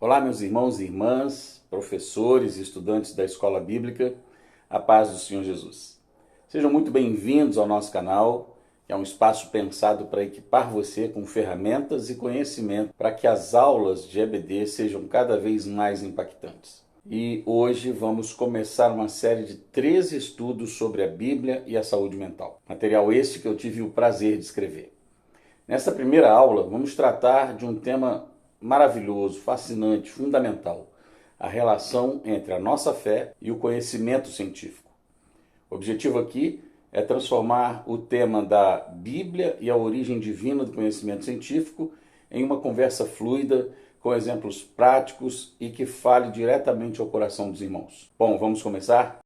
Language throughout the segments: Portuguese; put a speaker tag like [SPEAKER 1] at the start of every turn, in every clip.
[SPEAKER 1] Olá, meus irmãos e irmãs, professores e estudantes da Escola Bíblica, a paz do Senhor Jesus. Sejam muito bem-vindos ao nosso canal, que é um espaço pensado para equipar você com ferramentas e conhecimento para que as aulas de EBD sejam cada vez mais impactantes. E hoje vamos começar uma série de 13 estudos sobre a Bíblia e a saúde mental. Material este que eu tive o prazer de escrever. Nesta primeira aula, vamos tratar de um tema maravilhoso, fascinante, fundamental: a relação entre a nossa fé e o conhecimento científico. O objetivo aqui é transformar o tema da Bíblia e a origem divina do conhecimento científico em uma conversa fluida, com exemplos práticos e que fale diretamente ao coração dos irmãos. Bom, vamos começar?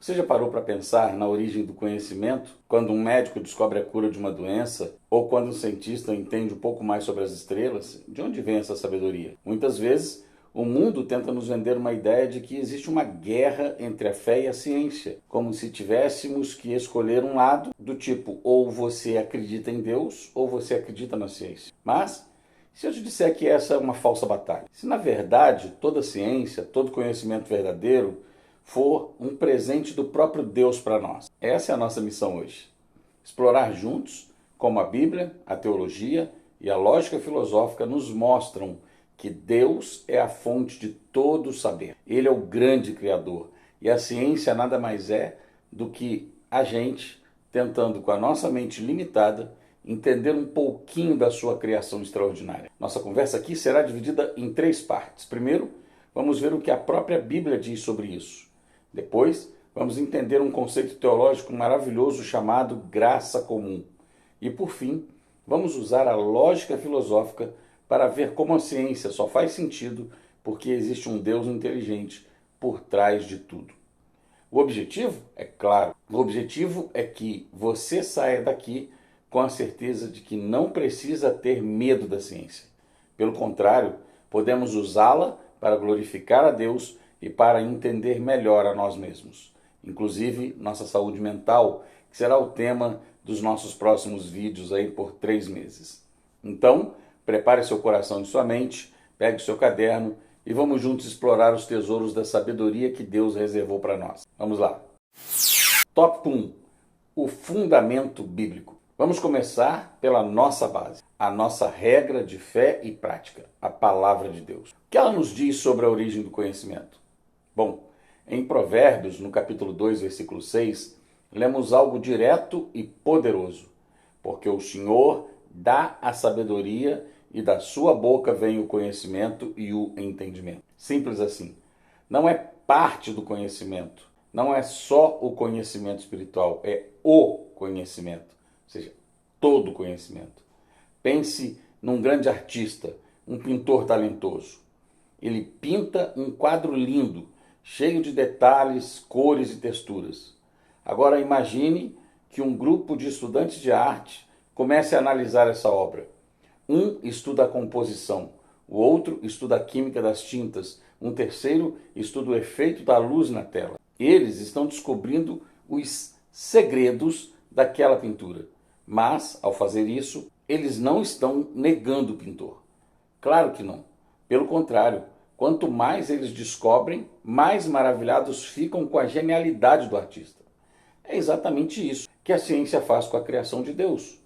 [SPEAKER 1] Você já parou para pensar na origem do conhecimento? Quando um médico descobre a cura de uma doença, ou quando um cientista entende um pouco mais sobre as estrelas, de onde vem essa sabedoria? Muitas vezes, o mundo tenta nos vender uma ideia de que existe uma guerra entre a fé e a ciência, como se tivéssemos que escolher um lado, do tipo, ou você acredita em Deus, ou você acredita na ciência. Mas, se eu te disser que essa é uma falsa batalha? Se na verdade toda ciência, todo conhecimento verdadeiro for um presente do próprio Deus para nós. Essa é a nossa missão hoje. Explorar juntos como a Bíblia, a teologia e a lógica filosófica nos mostram que Deus é a fonte de todo o saber. Ele é o grande Criador e a ciência nada mais é do que a gente tentando, com a nossa mente limitada, entender um pouquinho da sua criação extraordinária. Nossa conversa aqui será dividida em 3 partes. Primeiro, vamos ver o que a própria Bíblia diz sobre isso. Depois, vamos entender um conceito teológico maravilhoso chamado graça comum. E, por fim, vamos usar a lógica filosófica para ver como a ciência só faz sentido porque existe um Deus inteligente por trás de tudo. O objetivo é claro. O objetivo é que você saia daqui com a certeza de que não precisa ter medo da ciência. Pelo contrário, podemos usá-la para glorificar a Deus e para entender melhor a nós mesmos, inclusive nossa saúde mental, que será o tema dos nossos próximos vídeos aí por 3 meses. Então, prepare seu coração e sua mente, pegue seu caderno e vamos juntos explorar os tesouros da sabedoria que Deus reservou para nós. Vamos lá. Tópico 1. O fundamento bíblico. Vamos começar pela nossa base, a nossa regra de fé e prática, a palavra de Deus. O que ela nos diz sobre a origem do conhecimento? Bom, em Provérbios, no capítulo 2, versículo 6, lemos algo direto e poderoso. Porque o Senhor dá a sabedoria e da sua boca vem o conhecimento e o entendimento. Simples assim. Não é parte do conhecimento, não é só o conhecimento espiritual, é o conhecimento, ou seja, todo o conhecimento. Pense num grande artista, um pintor talentoso. Ele pinta um quadro lindo, cheio de detalhes, cores e texturas. Agora imagine que um grupo de estudantes de arte comece a analisar essa obra. Um estuda a composição, o outro estuda a química das tintas, um terceiro estuda o efeito da luz na tela. Eles estão descobrindo os segredos daquela pintura, mas, ao fazer isso, eles não estão negando o pintor. Claro que não. Pelo contrário, quanto mais eles descobrem, mais maravilhados ficam com a genialidade do artista. É exatamente isso que a ciência faz com a criação de Deus.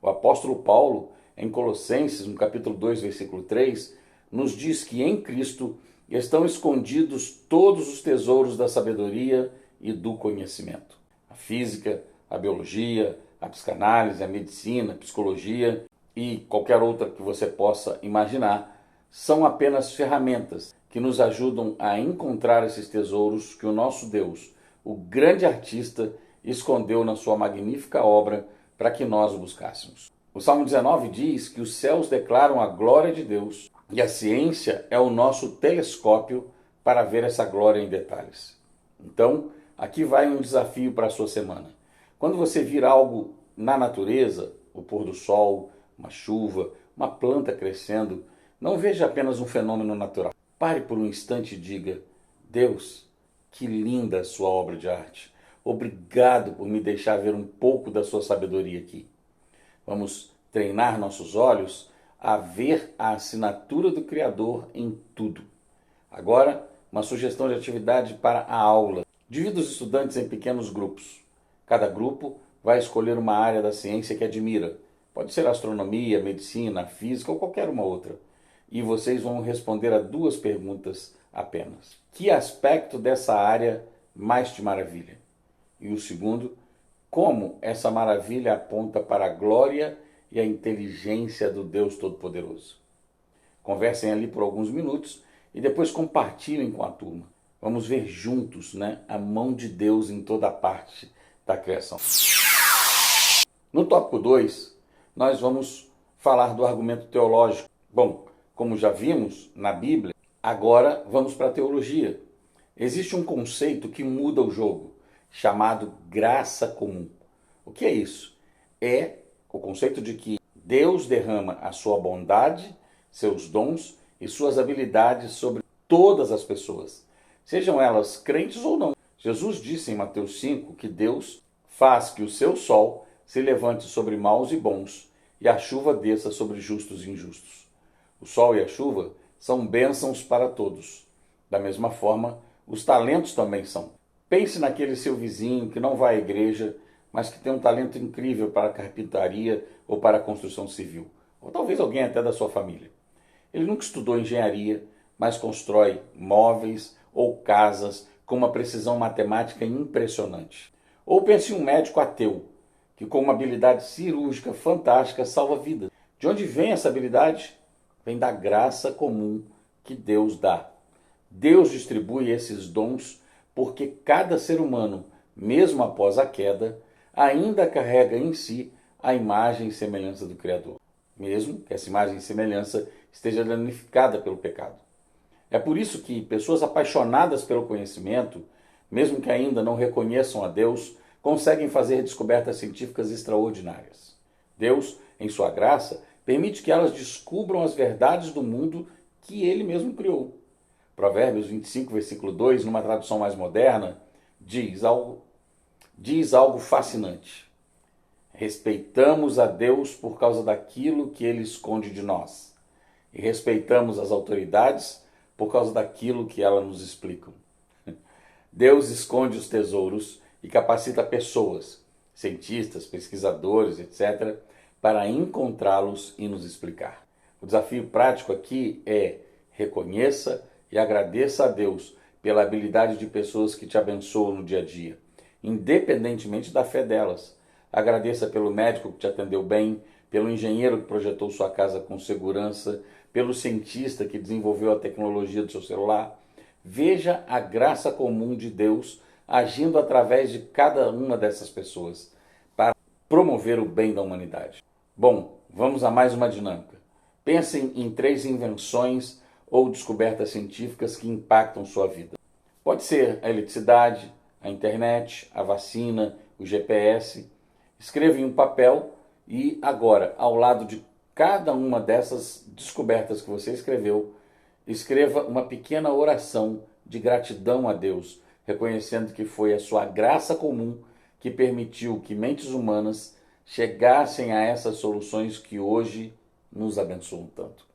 [SPEAKER 1] O apóstolo Paulo, em Colossenses, no capítulo 2, versículo 3, nos diz que em Cristo estão escondidos todos os tesouros da sabedoria e do conhecimento. A física, a biologia, a psicanálise, a medicina, a psicologia e qualquer outra que você possa imaginar são apenas ferramentas que nos ajudam a encontrar esses tesouros que o nosso Deus, o grande artista, escondeu na sua magnífica obra para que nós o buscássemos. O Salmo 19 diz que os céus declaram a glória de Deus e a ciência é o nosso telescópio para ver essa glória em detalhes. Então, aqui vai um desafio para a sua semana. Quando você vir algo na natureza, o pôr do sol, uma chuva, uma planta crescendo, não veja apenas um fenômeno natural. Pare por um instante e diga: Deus, que linda a sua obra de arte. Obrigado por me deixar ver um pouco da sua sabedoria aqui. Vamos treinar nossos olhos a ver a assinatura do Criador em tudo. Agora, uma sugestão de atividade para a aula. Divida os estudantes em pequenos grupos. Cada grupo vai escolher uma área da ciência que admira. Pode ser astronomia, medicina, física ou qualquer uma outra. E vocês vão responder a 2 perguntas apenas. Que aspecto dessa área mais te maravilha? E o segundo, como essa maravilha aponta para a glória e a inteligência do Deus Todo-Poderoso? Conversem ali por alguns minutos e depois compartilhem com a turma. Vamos ver juntos, a mão de Deus em toda a parte da criação. No tópico 2, nós vamos falar do argumento teológico. Bom, como já vimos na Bíblia, agora vamos para a teologia. Existe um conceito que muda o jogo, chamado graça comum. O que é isso? É o conceito de que Deus derrama a sua bondade, seus dons e suas habilidades sobre todas as pessoas, sejam elas crentes ou não. Jesus disse em Mateus 5 que Deus faz que o seu sol se levante sobre maus e bons e a chuva desça sobre justos e injustos. O sol e a chuva são bênçãos para todos. Da mesma forma, os talentos também são. Pense naquele seu vizinho que não vai à igreja, mas que tem um talento incrível para a carpintaria ou para a construção civil. Ou talvez alguém até da sua família. Ele nunca estudou engenharia, mas constrói móveis ou casas com uma precisão matemática impressionante. Ou pense em um médico ateu, que com uma habilidade cirúrgica fantástica salva vidas. De onde vem essa habilidade? Vem da graça comum que Deus dá. Deus distribui esses dons porque cada ser humano, mesmo após a queda, ainda carrega em si a imagem e semelhança do Criador, mesmo que essa imagem e semelhança esteja danificada pelo pecado. É por isso que pessoas apaixonadas pelo conhecimento, mesmo que ainda não reconheçam a Deus, conseguem fazer descobertas científicas extraordinárias. Deus, em sua graça, permite que elas descubram as verdades do mundo que Ele mesmo criou. Provérbios 25, versículo 2, numa tradução mais moderna, diz algo fascinante. Respeitamos a Deus por causa daquilo que Ele esconde de nós. E respeitamos as autoridades por causa daquilo que elas nos explicam. Deus esconde os tesouros e capacita pessoas, cientistas, pesquisadores, etc., para encontrá-los e nos explicar. O desafio prático aqui é reconheça e agradeça a Deus pela habilidade de pessoas que te abençoam no dia a dia, independentemente da fé delas. Agradeça pelo médico que te atendeu bem, pelo engenheiro que projetou sua casa com segurança, pelo cientista que desenvolveu a tecnologia do seu celular. Veja a graça comum de Deus agindo através de cada uma dessas pessoas para promover o bem da humanidade. Bom, vamos a mais uma dinâmica. Pensem em 3 invenções ou descobertas científicas que impactam sua vida. Pode ser a eletricidade, a internet, a vacina, o GPS. Escreva em um papel e agora, ao lado de cada uma dessas descobertas que você escreveu, escreva uma pequena oração de gratidão a Deus, reconhecendo que foi a sua graça comum que permitiu que mentes humanas chegassem a essas soluções que hoje nos abençoam tanto.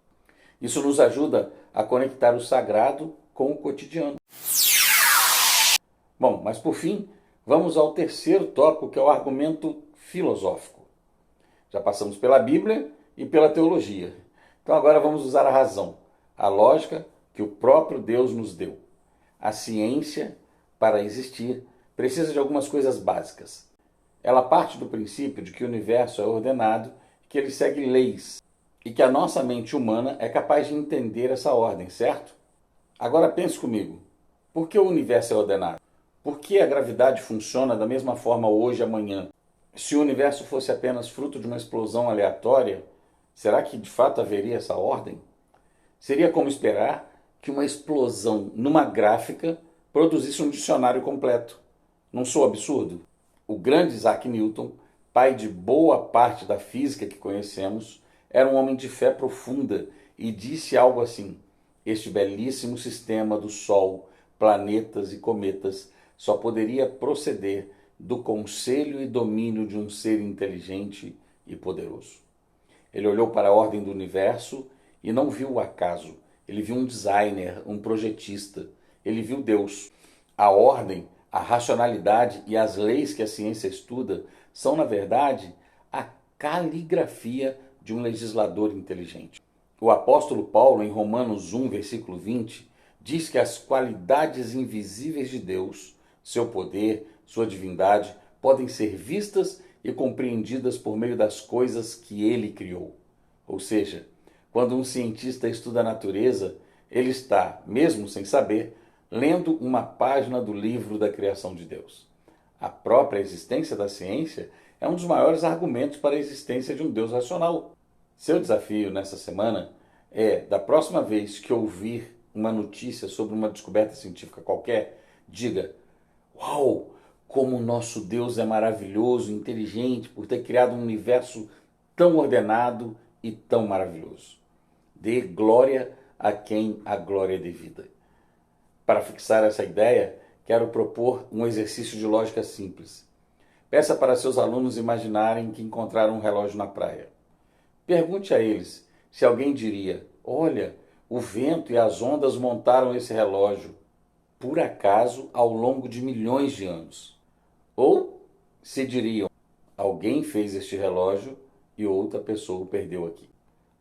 [SPEAKER 1] Isso nos ajuda a conectar o sagrado com o cotidiano. Bom, mas por fim, vamos ao terceiro tópico, que é o argumento filosófico. Já passamos pela Bíblia e pela teologia. Então agora vamos usar a razão, a lógica que o próprio Deus nos deu. A ciência, para existir, precisa de algumas coisas básicas. Ela parte do princípio de que o universo é ordenado, que ele segue leis e que a nossa mente humana é capaz de entender essa ordem, certo? Agora pense comigo, por que o universo é ordenado? Por que a gravidade funciona da mesma forma hoje e amanhã? Se o universo fosse apenas fruto de uma explosão aleatória, será que de fato haveria essa ordem? Seria como esperar que uma explosão numa gráfica produzisse um dicionário completo. Não sou absurdo? O grande Isaac Newton, pai de boa parte da física que conhecemos, era um homem de fé profunda e disse algo assim: este belíssimo sistema do Sol, planetas e cometas só poderia proceder do conselho e domínio de um ser inteligente e poderoso. Ele olhou para a ordem do universo e não viu o acaso. Ele viu um designer, um projetista. Ele viu Deus. A ordem, a racionalidade e as leis que a ciência estuda são, na verdade, a caligrafia de um legislador inteligente. O apóstolo Paulo, em Romanos 1, versículo 20, diz que as qualidades invisíveis de Deus, seu poder, sua divindade, podem ser vistas e compreendidas por meio das coisas que ele criou. Ou seja, quando um cientista estuda a natureza, ele está, mesmo sem saber, lendo uma página do livro da criação de Deus. A própria existência da ciência é um dos maiores argumentos para a existência de um Deus racional. Seu desafio nessa semana é, da próxima vez que ouvir uma notícia sobre uma descoberta científica qualquer, diga: "Uau! Como o nosso Deus é maravilhoso, inteligente, por ter criado um universo tão ordenado e tão maravilhoso." Dê glória a quem a glória é devida. Para fixar essa ideia, quero propor um exercício de lógica simples. Peça para seus alunos imaginarem que encontraram um relógio na praia. Pergunte a eles se alguém diria: "Olha, o vento e as ondas montaram esse relógio, por acaso, ao longo de milhões de anos." Ou se diriam: "Alguém fez este relógio e outra pessoa o perdeu aqui."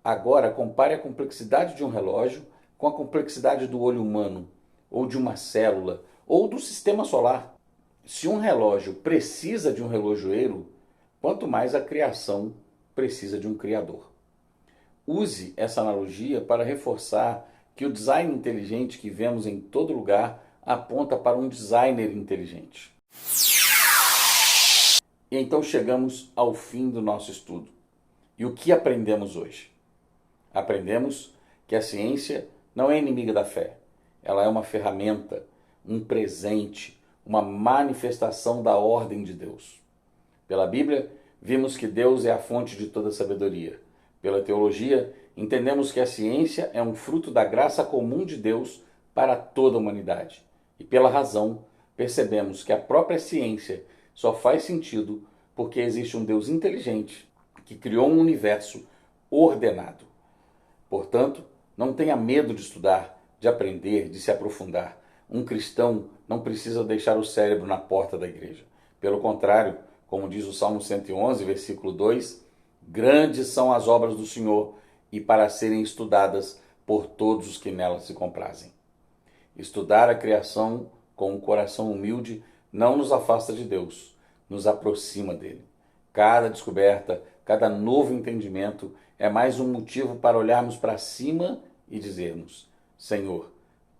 [SPEAKER 1] Agora, compare a complexidade de um relógio com a complexidade do olho humano, ou de uma célula, ou do sistema solar. Se um relógio precisa de um relojoeiro, quanto mais a criação precisa de um criador. Use essa analogia para reforçar que o design inteligente que vemos em todo lugar aponta para um designer inteligente. E então chegamos ao fim do nosso estudo. E o que aprendemos hoje? Aprendemos que a ciência não é inimiga da fé. Ela é uma ferramenta, um presente, uma manifestação da ordem de Deus. Pela Bíblia, vimos que Deus é a fonte de toda sabedoria. Pela teologia, entendemos que a ciência é um fruto da graça comum de Deus para toda a humanidade. E pela razão, percebemos que a própria ciência só faz sentido porque existe um Deus inteligente que criou um universo ordenado. Portanto, não tenha medo de estudar, de aprender, de se aprofundar. Um cristão não precisa deixar o cérebro na porta da igreja. Pelo contrário, como diz o Salmo 111, versículo 2, grandes são as obras do Senhor e para serem estudadas por todos os que nelas se comprazem. Estudar a criação com um coração humilde não nos afasta de Deus, nos aproxima dele. Cada descoberta, cada novo entendimento é mais um motivo para olharmos para cima e dizermos: Senhor,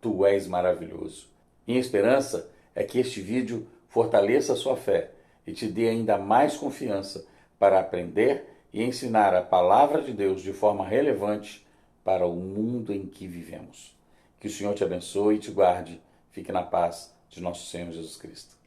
[SPEAKER 1] Tu és maravilhoso. Minha esperança é que este vídeo fortaleça a sua fé e te dê ainda mais confiança para aprender e ensinar a palavra de Deus de forma relevante para o mundo em que vivemos. Que o Senhor te abençoe e te guarde. Fique na paz de nosso Senhor Jesus Cristo.